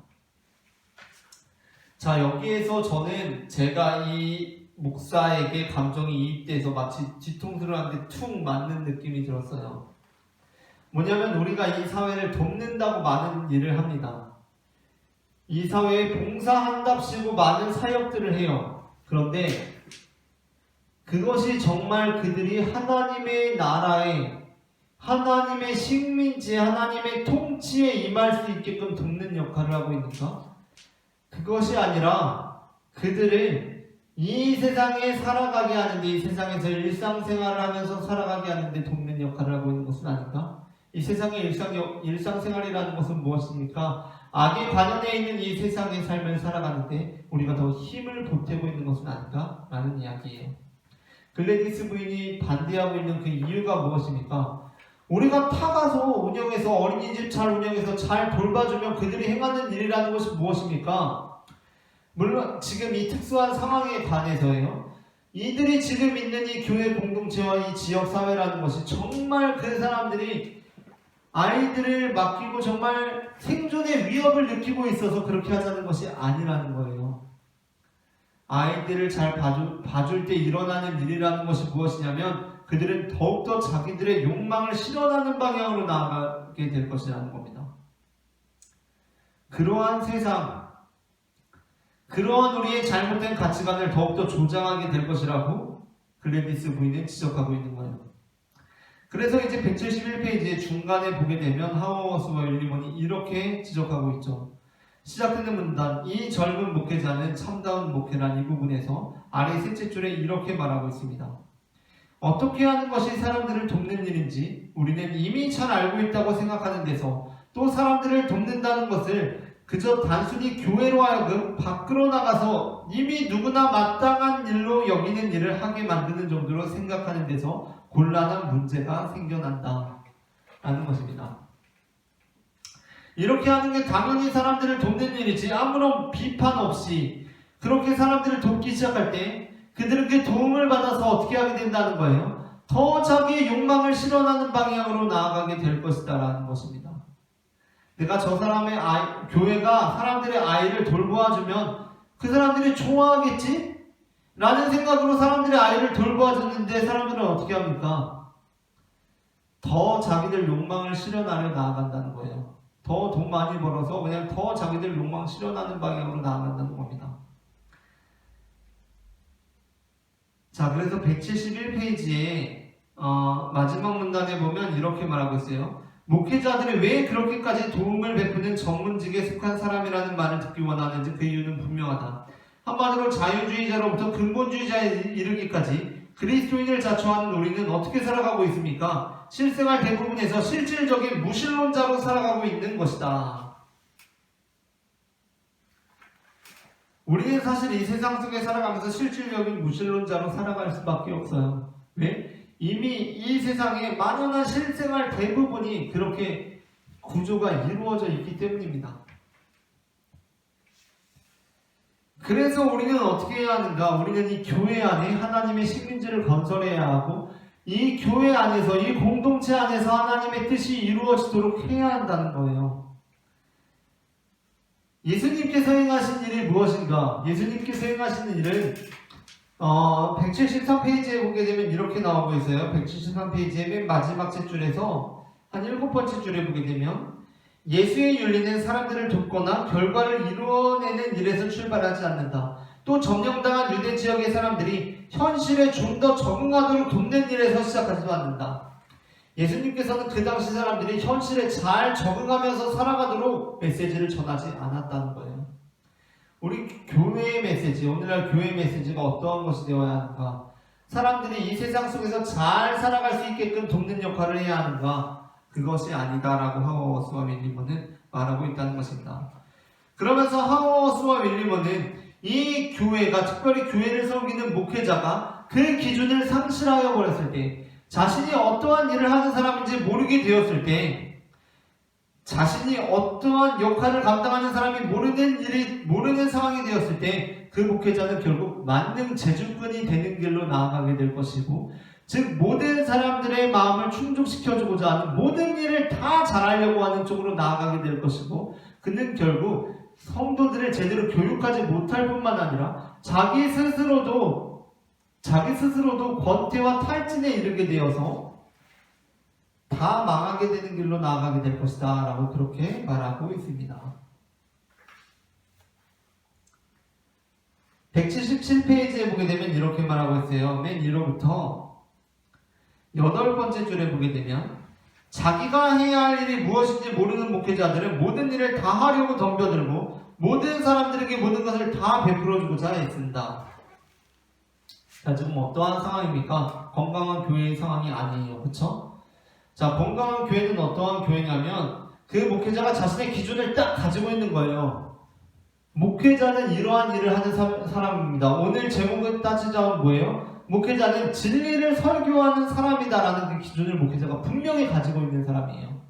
자, 여기에서 저는 제가 이 목사에게 감정이 이입돼서 마치 뒤통수를 한 대 툭 맞는 느낌이 들었어요. 뭐냐면 우리가 이 사회를 돕는다고 많은 일을 합니다. 이 사회에 봉사한답시고 많은 사역들을 해요. 그런데 그것이 정말 그들이 하나님의 나라에, 하나님의 식민지에, 하나님의 통치에 임할 수 있게끔 돕는 역할을 하고 있는가? 그것이 아니라 그들을 이 세상에 살아가게 하는데, 이 세상에서 일상생활을 하면서 살아가게 하는데 돕는 역할을 하고 있는 것은 아닌가? 이 세상의 일상생활이라는 것은 무엇입니까? 악에 관연해 있는 이 세상의 삶을 살아가는데 우리가 더 힘을 보태고 있는 것은 아닌가? 라는 이야기예요. 글래디스 부인이 반대하고 있는 그 이유가 무엇입니까? 우리가 타가서 운영해서 어린이집 잘 운영해서 잘 돌봐주면 그들이 행하는 일이라는 것이 무엇입니까? 물론 지금 이 특수한 상황에 관해서요. 이들이 지금 있는 이 교회 공동체와 이 지역 사회라는 것이 정말 그 사람들이 아이들을 맡기고 정말 생존의 위협을 느끼고 있어서 그렇게 하자는 것이 아니라는 거예요. 아이들을 잘 봐줄 때 일어나는 일이라는 것이 무엇이냐면 그들은 더욱더 자기들의 욕망을 실현하는 방향으로 나아가게 될 것이라는 겁니다. 그러한 세상, 그러한 우리의 잘못된 가치관을 더욱더 조장하게 될 것이라고 글래디스 부인은 지적하고 있는 거예요. 그래서 이제 171페이지의 중간에 보게 되면 하워스와 윌리먼이 이렇게 지적하고 있죠. 시작되는 문단, 이 젊은 목회자는 참다운 목회란 이 부분에서 아래 셋째 줄에 이렇게 말하고 있습니다. 어떻게 하는 것이 사람들을 돕는 일인지 우리는 이미 잘 알고 있다고 생각하는 데서 또 사람들을 돕는다는 것을 그저 단순히 교회로 하여금 밖으로 나가서 이미 누구나 마땅한 일로 여기는 일을 하게 만드는 정도로 생각하는 데서 곤란한 문제가 생겨난다 라는 것입니다. 이렇게 하는 게 당연히 사람들을 돕는 일이지 아무런 비판 없이 그렇게 사람들을 돕기 시작할 때 그들은 그 도움을 받아서 어떻게 하게 된다는 거예요? 더 자기의 욕망을 실현하는 방향으로 나아가게 될 것이다 라는 것입니다. 내가 저 사람의 교회가 사람들의 아이를 돌보아주면 그 사람들이 좋아하겠지? 라는 생각으로 사람들의 아이를 돌보아줬는데 사람들은 어떻게 합니까? 더 자기들 욕망을 실현하려 나아간다는 거예요. 더 돈 많이 벌어서 그냥 더 자기들 욕망 실현하는 방향으로 나아간다는 겁니다. 자, 그래서 171페이지에 마지막 문단에 보면 이렇게 말하고 있어요. 목회자들이 왜 그렇게까지 도움을 베푸는 전문직에 속한 사람이라는 말을 듣기 원하는지 그 이유는 분명하다. 한마디로 자유주의자로부터 근본주의자에 이르기까지 그리스도인을 자처하는 우리는 어떻게 살아가고 있습니까? 실생활 대부분에서 실질적인 무신론자로 살아가고 있는 것이다. 우리는 사실 이 세상 속에 살아가면서 실질적인 무신론자로 살아갈 수밖에 없어요. 왜? 이미 이 세상에 만연한 실생활 대부분이 그렇게 구조가 이루어져 있기 때문입니다. 그래서 우리는 어떻게 해야 하는가? 우리는 이 교회 안에 하나님의 식민지를 건설해야 하고 이 교회 안에서 이 공동체 안에서 하나님의 뜻이 이루어지도록 해야 한다는 거예요. 예수님께서 행하신 일이 무엇인가? 예수님께서 행하신 일은 173페이지에 보게 되면 이렇게 나오고 있어요. 173페이지의 맨 마지막 째 줄에서 한 7번째 줄에 보게 되면 예수의 윤리는 사람들을 돕거나 결과를 이루어내는 일에서 출발하지 않는다. 또 점령당한 유대 지역의 사람들이 현실에 좀 더 적응하도록 돕는 일에서 시작하지도 않는다. 예수님께서는 그 당시 사람들이 현실에 잘 적응하면서 살아가도록 메시지를 전하지 않았다는 거예요. 우리 교회의 메시지, 오늘날 교회의 메시지가 어떠한 것이 되어야 하는가? 사람들이 이 세상 속에서 잘 살아갈 수 있게끔 돕는 역할을 해야 하는가? 그것이 아니다라고 하워스와 윌리먼은 말하고 있다는 것입니다. 그러면서 하워스와 윌리먼은 이 교회가, 특별히 교회를 섬기는 목회자가 그 기준을 상실하여 버렸을 때, 자신이 어떠한 일을 하는 사람인지 모르게 되었을 때, 자신이 어떠한 역할을 감당하는 사람이 모르는 상황이 되었을 때 그 목회자는 결국 만능 재주꾼이 되는 길로 나아가게 될 것이고, 즉 모든 사람들의 마음을 충족시켜주고자 하는 모든 일을 다 잘하려고 하는 쪽으로 나아가게 될 것이고, 그는 결국 성도들을 제대로 교육하지 못할 뿐만 아니라 자기 스스로도 권태와 탈진에 이르게 되어서 다 망하게 되는 길로 나아가게 될 것이다 라고 그렇게 말하고 있습니다. 177페이지에 보게 되면 이렇게 말하고 있어요. 맨 위로부터 8번째 줄에 보게 되면 자기가 해야 할 일이 무엇인지 모르는 목회자들은 모든 일을 다 하려고 덤벼들고 모든 사람들에게 모든 것을 다 베풀어주고자 애쓴다. 자, 지금 어떠한 상황입니까? 건강한 교회의 상황이 아니에요. 그쵸? 자, 건강한 교회는 어떠한 교회냐면 그 목회자가 자신의 기준을 딱 가지고 있는 거예요. 목회자는 이러한 일을 하는 사람입니다. 오늘 제목을 따지자면 뭐예요? 목회자는 진리를 설교하는 사람이다라는 그 기준을 목회자가 분명히 가지고 있는 사람이에요.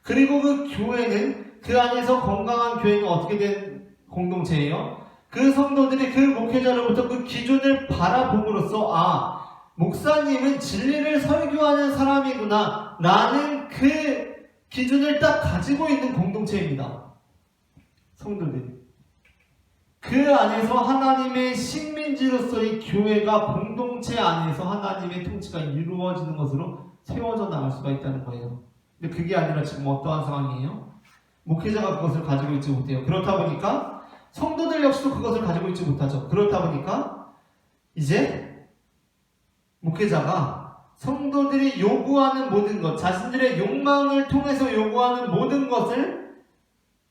그리고 그 교회는 그 안에서 건강한 교회는 어떻게 된 공동체예요? 그 성도들이 그 목회자로부터 그 기준을 바라봄으로써 목사님은 진리를 설교하는 사람이구나 라는 그 기준을 딱 가지고 있는 공동체입니다. 성도들이. 그 안에서 하나님의 식민지로서의 교회가 공동체 안에서 하나님의 통치가 이루어지는 것으로 세워져 나갈 수가 있다는 거예요. 근데 그게 아니라 지금 어떠한 상황이에요? 목회자가 그것을 가지고 있지 못해요. 그렇다 보니까 성도들 역시도 그것을 가지고 있지 못하죠. 그렇다 보니까 이제 목회자가 성도들이 요구하는 모든 것, 자신들의 욕망을 통해서 요구하는 모든 것을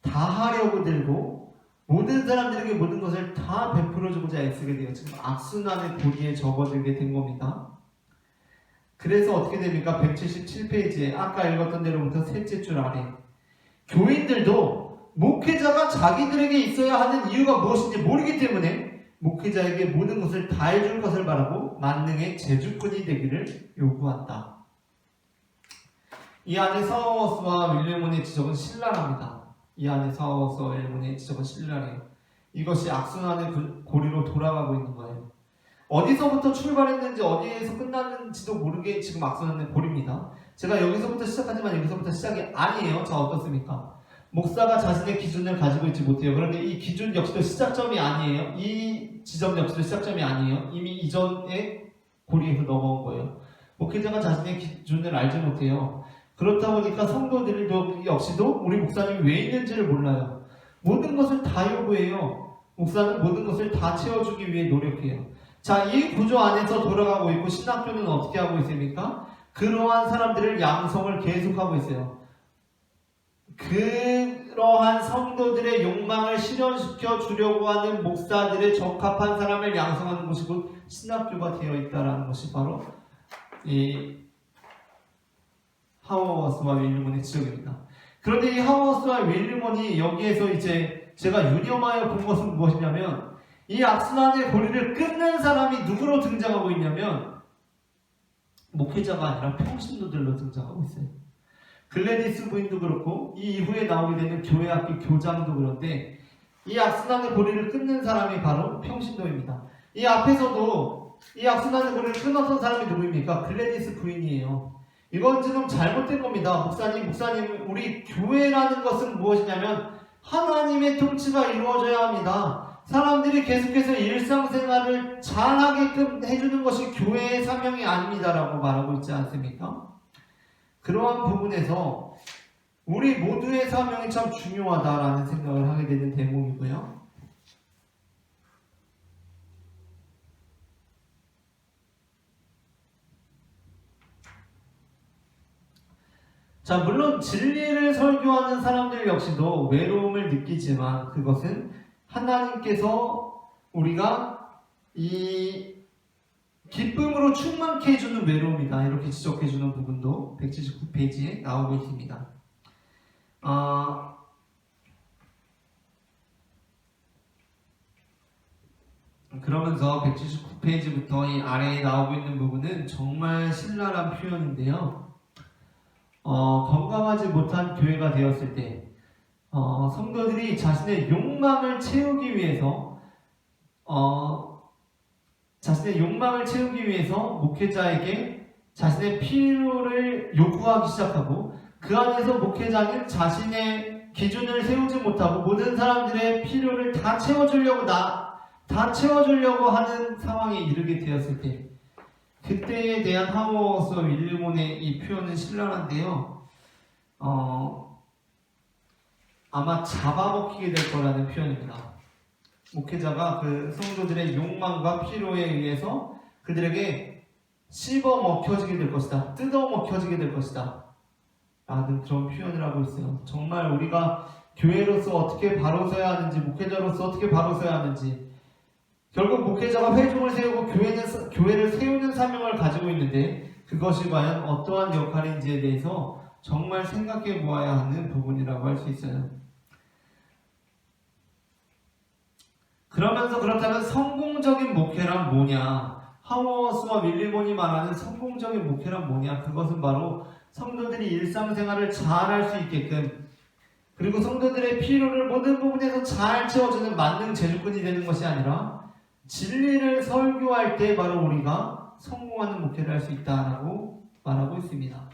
다 하려고 들고 모든 사람들에게 모든 것을 다 베풀어주고자 애쓰게 되어 지금 악순환의 고리에 접어들게 된 겁니다. 그래서 어떻게 됩니까? 177페이지에 아까 읽었던 대로부터 셋째 줄 아래 교인들도 목회자가 자기들에게 있어야 하는 이유가 무엇인지 모르기 때문에 목회자에게 모든 것을 다 해줄 것을 바라고 만능의 제주꾼이 되기를 요구한다. 이 안에 사워스와 윌리엄의 지적은 신랄합니다. 이 안에 사워스와 윌리엄의 지적은 신랄해요. 이것이 악순환의 고리로 돌아가고 있는 거예요. 어디서부터 출발했는지 어디에서 끝났는지도 모르게 지금 악순환의 고리입니다. 제가 여기서부터 시작하지만 여기서부터 시작이 아니에요. 자, 어떻습니까? 목사가 자신의 기준을 가지고 있지 못해요. 그런데 이 기준 역시도 시작점이 아니에요. 이 지점 역시도 시작점이 아니에요. 이미 이전의 고리에서 넘어온 거예요. 목회자가 자신의 기준을 알지 못해요. 그렇다 보니까 성도들도 역시도 우리 목사님이 왜 있는지를 몰라요. 모든 것을 다 요구해요. 목사는 모든 것을 다 채워주기 위해 노력해요. 자, 이 구조 안에서 돌아가고 있고 신학교는 어떻게 하고 있습니까? 그러한 사람들을 양성을 계속하고 있어요. 그러한 성도들의 욕망을 실현시켜 주려고 하는 목사들의 적합한 사람을 양성하는 것이고 신학교가 되어 있다는 것이 바로 이 하워스와 윌리엄의 지적입니다. 그런데 이 하워스와 윌리엄이 여기에서 이제 제가 유념하여 본 것은 무엇이냐면 이 악순환의 고리를 끊는 사람이 누구로 등장하고 있냐면 목회자가 아니라 평신도들로 등장하고 있어요. 글래디스 부인도 그렇고 이 이후에 나오게 되는 교회학교 교장도 그런데 이 악순환의 고리를 끊는 사람이 바로 평신도입니다. 이 앞에서도 이 악순환의 고리를 끊었던 사람이 누구입니까? 글래디스 부인이에요. 이건 지금 잘못된 겁니다. 목사님, 우리 교회라는 것은 무엇이냐면 하나님의 통치가 이루어져야 합니다. 사람들이 계속해서 일상생활을 잘하게끔 해주는 것이 교회의 사명이 아닙니다라고 말하고 있지 않습니까? 그러한 부분에서 우리 모두의 사명이 참 중요하다라는 생각을 하게 되는 대목이고요. 자, 물론 진리를 설교하는 사람들 역시도 외로움을 느끼지만 그것은 하나님께서 우리가 이 기쁨으로 충만케 해주는 외로움이다. 이렇게 지적해주는 부분도 179페이지에 나오고 있습니다. 그러면서 179페이지부터 이 아래에 나오고 있는 부분은 정말 신랄한 표현인데요. 건강하지 못한 교회가 되었을 때 성도들이 자신의 욕망을 채우기 위해서 목회자에게 자신의 필요를 요구하기 시작하고 그 안에서 목회자는 자신의 기준을 세우지 못하고 모든 사람들의 필요를 다 채워주려고 하는 상황에 이르게 되었을 때 그때에 대한 하워스와 윌리엄의 이 표현은 신랄한데요. 아마 잡아먹히게 될 거라는 표현입니다. 목회자가 그 성도들의 욕망과 필요에 의해서 그들에게 씹어 먹혀지게 될 것이다. 뜯어 먹혀지게 될 것이다. 라는 그런 표현을 하고 있어요. 정말 우리가 교회로서 어떻게 바로 서야 하는지, 목회자로서 어떻게 바로 서야 하는지, 결국 목회자가 회중을 세우고 교회를 세우는 사명을 가지고 있는데 그것이 과연 어떠한 역할인지에 대해서 정말 생각해 보아야 하는 부분이라고 할 수 있어요. 그러면서 그렇다면 성공적인 목회란 뭐냐? 하워스와 윌리몬이 말하는 성공적인 목회란 뭐냐? 그것은 바로 성도들이 일상생활을 잘 할 수 있게끔, 그리고 성도들의 필요를 모든 부분에서 잘 채워주는 만능 제주꾼이 되는 것이 아니라 진리를 설교할 때 바로 우리가 성공하는 목회를 할 수 있다라고 말하고 있습니다.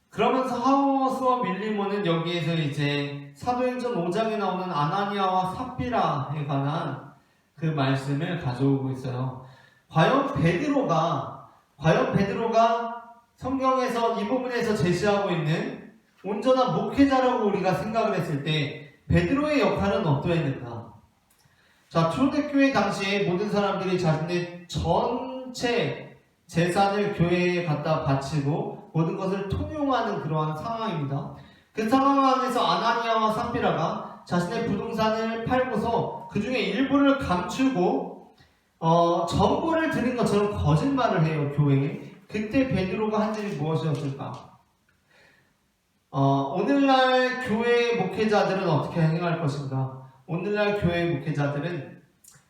그러면서 하워스와 밀리모는 여기에서 이제 사도행전 5장에 나오는 아나니아와 삽비라에 관한 그 말씀을 가져오고 있어요. 과연 베드로가 성경에서 이 부분에서 제시하고 있는 온전한 목회자라고 우리가 생각을 했을 때 베드로의 역할은 어떠했는가? 자, 초대교회 당시에 모든 사람들이 자신의 전체 재산을 교회에 갖다 바치고 모든 것을 통용하는 그러한 상황입니다. 그 상황 안에서 아나니아와 삽비라가 자신의 부동산을 팔고서 그 중에 일부를 감추고 전부를 드린 것처럼 거짓말을 해요, 교회에. 그때 베드로가 한 일이 무엇이었을까? 오늘날 교회 목회자들은 어떻게 행할 것인가? 오늘날 교회 목회자들은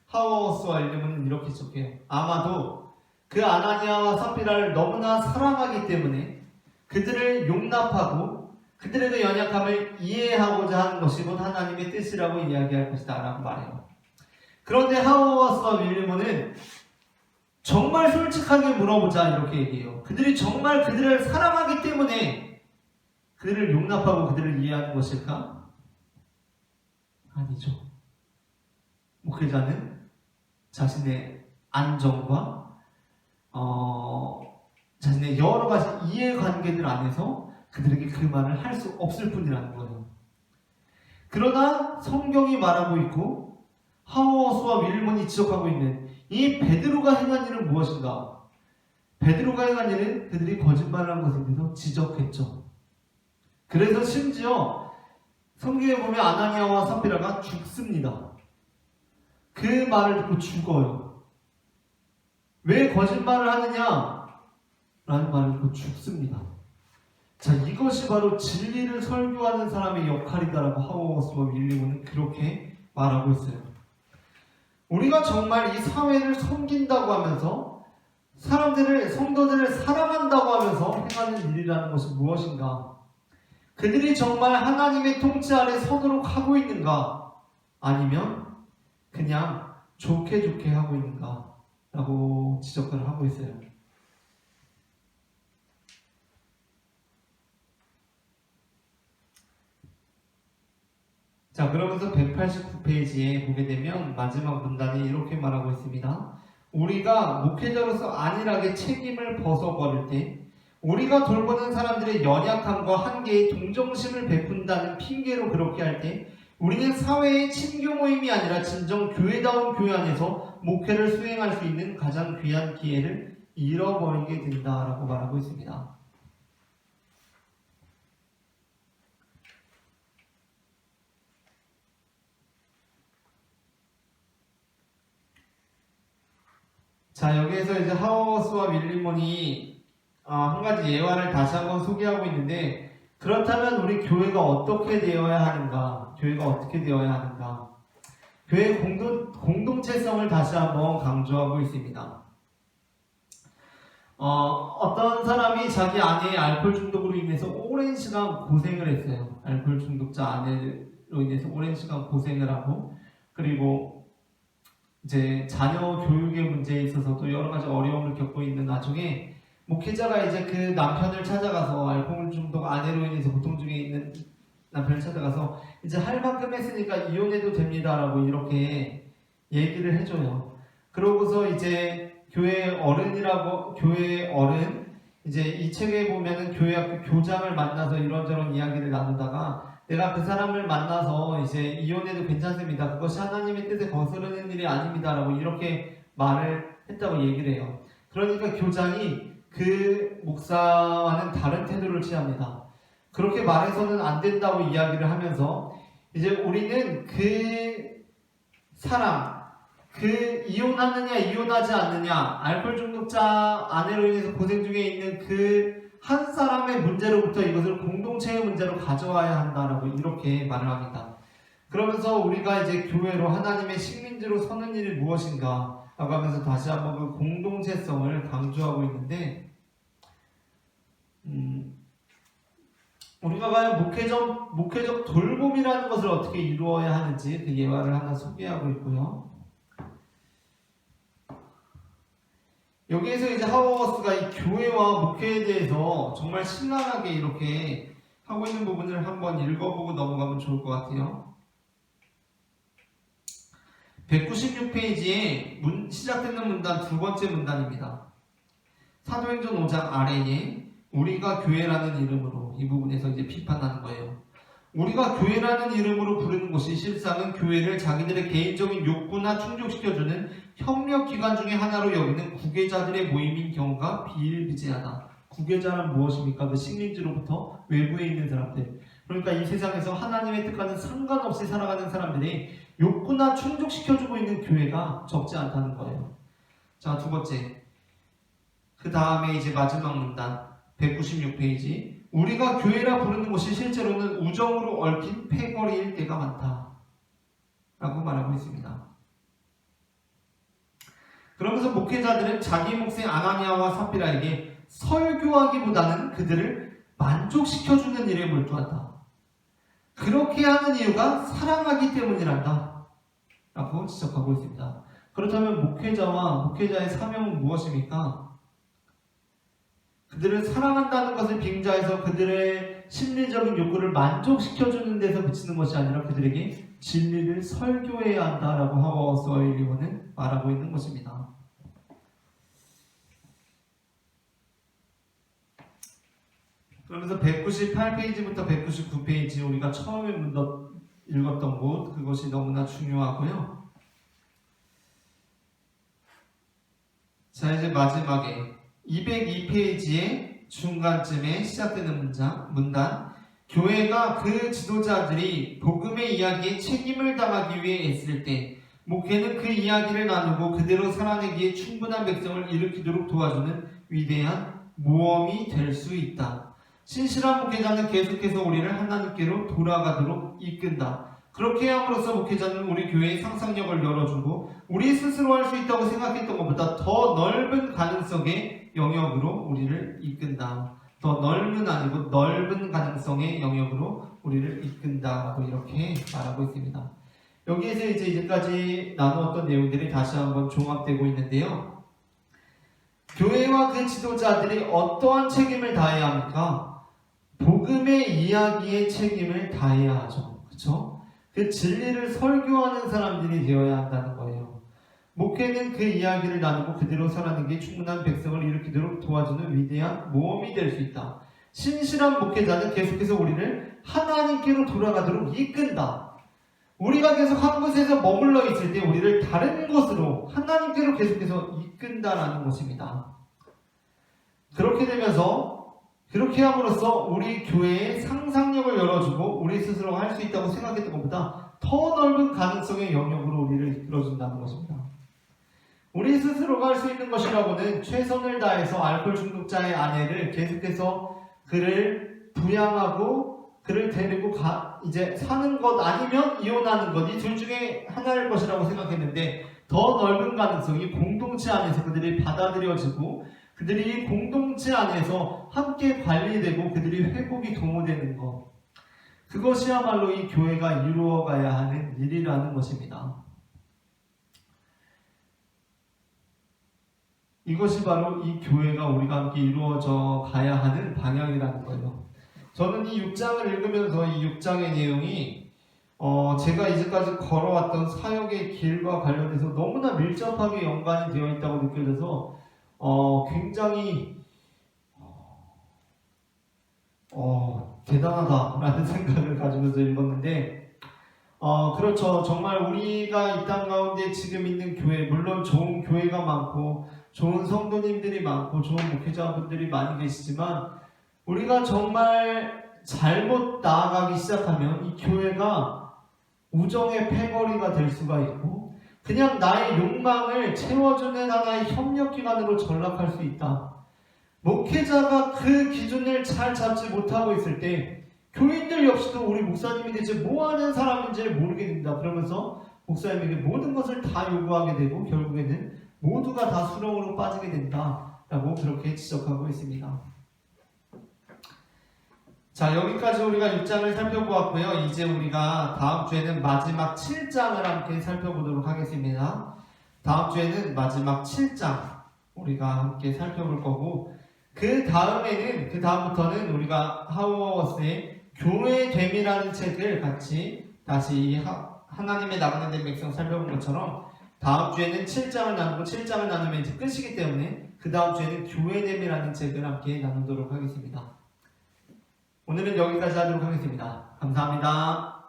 하워스와 윌리몬은 이렇게 적혀요. 아마도 그 아나니아와 삽비라를 너무나 사랑하기 때문에 그들을 용납하고 그들의 그 연약함을 이해하고자 하는 것이 곧 하나님의 뜻이라고 이야기할 것이다 라고 말해요. 그런데 하워스와 윌리몬은 정말 솔직하게 물어보자 이렇게 얘기해요. 그들이 정말 그들을 사랑하기 때문에 그들을 용납하고 그들을 이해하는 것일까? 아니죠. 목회자는 자신의 안정과 자신의 여러 가지 이해관계들 안에서 그들에게 그 말을 할 수 없을 뿐이라는 거예요. 그러나 성경이 말하고 있고 하워스와 윌리몬이 지적하고 있는 이 베드로가 행한 일은 무엇인가? 베드로가 행한 일은 그들이 거짓말을 한 것에 대해서 지적했죠. 그래서 심지어 성경에 보면 아나니아와 삽비라가 죽습니다. 그 말을 듣고 죽어요. 왜 거짓말을 하느냐? 라는 말을 듣고 죽습니다. 자, 이것이 바로 진리를 설교하는 사람의 역할이다라고 하워스와 윌리몬은 그렇게 말하고 있어요. 우리가 정말 이 사회를 섬긴다고 하면서 성도들을 사랑한다고 하면서 행하는 일이라는 것이 무엇인가? 그들이 정말 하나님의 통치 아래 서도록 하고 있는가? 아니면 그냥 좋게 하고 있는가? 라고 지적을 하고 있어요. 자, 그러면서 189페이지에 보게 되면 마지막 문단이 이렇게 말하고 있습니다. 우리가 목회자로서 안일하게 책임을 벗어버릴 때 우리가 돌보는 사람들의 연약함과 한계에 동정심을 베푼다는 핑계로 그렇게 할 때 우리는 사회의 친교 모임이 아니라 진정 교회다운 교회 안에서 목회를 수행할 수 있는 가장 귀한 기회를 잃어버리게 된다라고 말하고 있습니다. 자, 여기에서 이제 하워스와 윌리몬이 한 가지 예화를 다시 한번 소개하고 있는데, 그렇다면 우리 교회가 어떻게 되어야 하는가? 교회가 어떻게 되어야 하는가? 교회 공동체성을 다시 한번 강조하고 있습니다. 어떤 사람이 자기 아내의 알코올 중독으로 인해서 오랜 시간 고생을 했어요. 알코올 중독자 아내로 인해서 오랜 시간 고생을 하고, 그리고 이제 자녀 교육의 문제에 있어서도 여러 가지 어려움을 겪고 있는 나중에 목회자가 이제 그 남편을 찾아가서 알코올 중독 아내로 인해서 고통 중에 있는 남편을 찾아가서 이제 할 만큼 했으니까 이혼해도 됩니다라고 이렇게 얘기를 해줘요. 그러고서 이제 교회 어른 이제 이 책에 보면은 교회 학교 교장을 만나서 이런저런 이야기를 나누다가 내가 그 사람을 만나서 이제 이혼해도 괜찮습니다. 그것이 하나님의 뜻에 거스르는 일이 아닙니다라고 이렇게 말을 했다고 얘기를 해요. 그러니까 교장이 그 목사와는 다른 태도를 취합니다. 그렇게 말해서는 안 된다고 이야기를 하면서 이제 우리는 그 사람, 그 이혼하느냐 이혼하지 않느냐, 알코올 중독자 아내로 인해서 고생 중에 있는 그 한 사람의 문제로부터 이것을 공동체의 문제로 가져와야 한다라고 이렇게 말을 합니다. 그러면서 우리가 이제 교회로 하나님의 식민지로 서는 일이 무엇인가 라고 하면서 다시 한번 그 공동체성을 강조하고 있는데, 우리가 과연 목회적 돌봄이라는 것을 어떻게 이루어야 하는지 그 예화를 하나 소개하고 있고요. 여기에서 이제 하워스가 이 교회와 목회에 대해서 정말 신랄하게 이렇게 하고 있는 부분을 한번 읽어보고 넘어가면 좋을 것 같아요. 196페이지에 시작되는 문단 두 번째 문단입니다. 사도행전 5장 아래에 우리가 교회라는 이름으로, 이 부분에서 이제 비판하는 거예요. 우리가 교회라는 이름으로 부르는 곳이 실상은 교회를 자기들의 개인적인 욕구나 충족시켜주는 협력기관 중에 하나로 여기는 구계자들의 모임인 경우가 비일비재하다. 구계자란 무엇입니까? 그 식민지로부터 외부에 있는 사람들. 그러니까 이 세상에서 하나님의 뜻과는 상관없이 살아가는 사람들이 욕구나 충족시켜주고 있는 교회가 적지 않다는 거예요. 자, 두 번째. 그 다음에 이제 마지막 문단 196페이지. 우리가 교회라 부르는 곳이 실제로는 우정으로 얽힌 패거리일 때가 많다 라고 말하고 있습니다. 그러면서 목회자들은 자기 몫의 아나니아와 삽비라에게 설교하기보다는 그들을 만족시켜주는 일에 몰두한다. 그렇게 하는 이유가 사랑하기 때문이란다 라고 지적하고 있습니다. 그렇다면 목회자의 사명은 무엇입니까? 그들을 사랑한다는 것을 빙자해서 그들의 심리적인 욕구를 만족시켜주는 데서 그치는 것이 아니라 그들에게 진리를 설교해야 한다라고 하워스 와일리원은 말하고 있는 것입니다. 그러면서 198페이지부터 199페이지 우리가 처음에 읽었던 곳, 그것이 너무나 중요하고요. 자, 이제 마지막에 202페이지의 중간쯤에 시작되는 문단. 교회가 그 지도자들이 복음의 이야기에 책임을 다하기 위해 애쓸 때 목회는 그 이야기를 나누고 그대로 살아내기에 충분한 백성을 일으키도록 도와주는 위대한 모험이 될 수 있다. 신실한 목회자는 계속해서 우리를 하나님께로 돌아가도록 이끈다. 그렇게 함으로써 목회자는 우리 교회의 상상력을 열어주고 우리 스스로 할 수 있다고 생각했던 것보다 더 넓은 가능성의 영역으로 우리를 이끈다. 더 넓은 아니고 넓은 가능성의 영역으로 우리를 이끈다라고 이렇게 말하고 있습니다. 여기에서 이제까지 나누었던 내용들이 다시 한번 종합되고 있는데요. 교회와 그 지도자들이 어떠한 책임을 다해야 합니까? 복음의 이야기에 책임을 다해야 하죠. 그렇죠? 그 진리를 설교하는 사람들이 되어야 한다는 거예요. 목회는 그 이야기를 나누고 그대로 살아내기에 충분한 백성을 일으키도록 도와주는 위대한 모험이 될 수 있다. 신실한 목회자는 계속해서 우리를 하나님께로 돌아가도록 이끈다. 우리가 계속 한 곳에서 머물러 있을 때 우리를 다른 곳으로 하나님께로 계속해서 이끈다라는 것입니다. 그렇게 되면서 그렇게 함으로써 우리 교회의 상상력을 열어주고 우리 스스로 할 수 있다고 생각했던 것보다 더 넓은 가능성의 영역으로 우리를 이끌어준다는 것입니다. 우리 스스로가 할 수 있는 것이라고는 최선을 다해서 알코올 중독자의 아내를 계속해서 그를 부양하고 그를 데리고 이제 사는 것 아니면 이혼하는 것, 이 둘 중에 하나일 것이라고 생각했는데 더 넓은 가능성이 공동체 안에서 그들이 받아들여지고 그들이 공동체 안에서 함께 관리되고 그들이 회복이 도모되는 것, 그것이야말로 이 교회가 이루어가야 하는 일이라는 것입니다. 이것이 바로 이 교회가 우리가 함께 이루어져 가야 하는 방향이라는 거예요. 저는 이 6장을 읽으면서 이 6장의 내용이 제가 이제까지 걸어왔던 사역의 길과 관련해서 너무나 밀접하게 연관이 되어 있다고 느껴져서 굉장히 대단하다라는 생각을 가지면서 읽었는데, 그렇죠. 정말 우리가 이 땅 가운데 지금 있는 교회, 물론 좋은 교회가 많고 좋은 성도님들이 많고 좋은 목회자분들이 많이 계시지만 우리가 정말 잘못 나아가기 시작하면 이 교회가 우정의 패거리가 될 수가 있고 그냥 나의 욕망을 채워주는 하나의 협력기관으로 전락할 수 있다. 목회자가 그 기준을 잘 잡지 못하고 있을 때 교인들 역시도 우리 목사님이 대체 뭐하는 사람인지를 모르게 된다. 그러면서 목사님에게 모든 것을 다 요구하게 되고 결국에는 모두가 다 수렁으로 빠지게 된다라고 그렇게 지적하고 있습니다. 자, 여기까지 우리가 6장을 살펴보았고요. 이제 우리가 다음 주에는 마지막 7장을 함께 살펴보도록 하겠습니다. 다음 주에는 마지막 7장 우리가 함께 살펴볼 거고, 그 다음부터는 우리가 하우어워스의 교회됨이라는 책을 같이 다시 하나님의 나라는 된 백성 살펴본 것처럼 다음 주에는 7장을 나누고 7장을 나누면 이제 끝이기 때문에 그 다음 주에는 교회됨이라는 책을 함께 나누도록 하겠습니다. 오늘은 여기까지 하도록 하겠습니다. 감사합니다.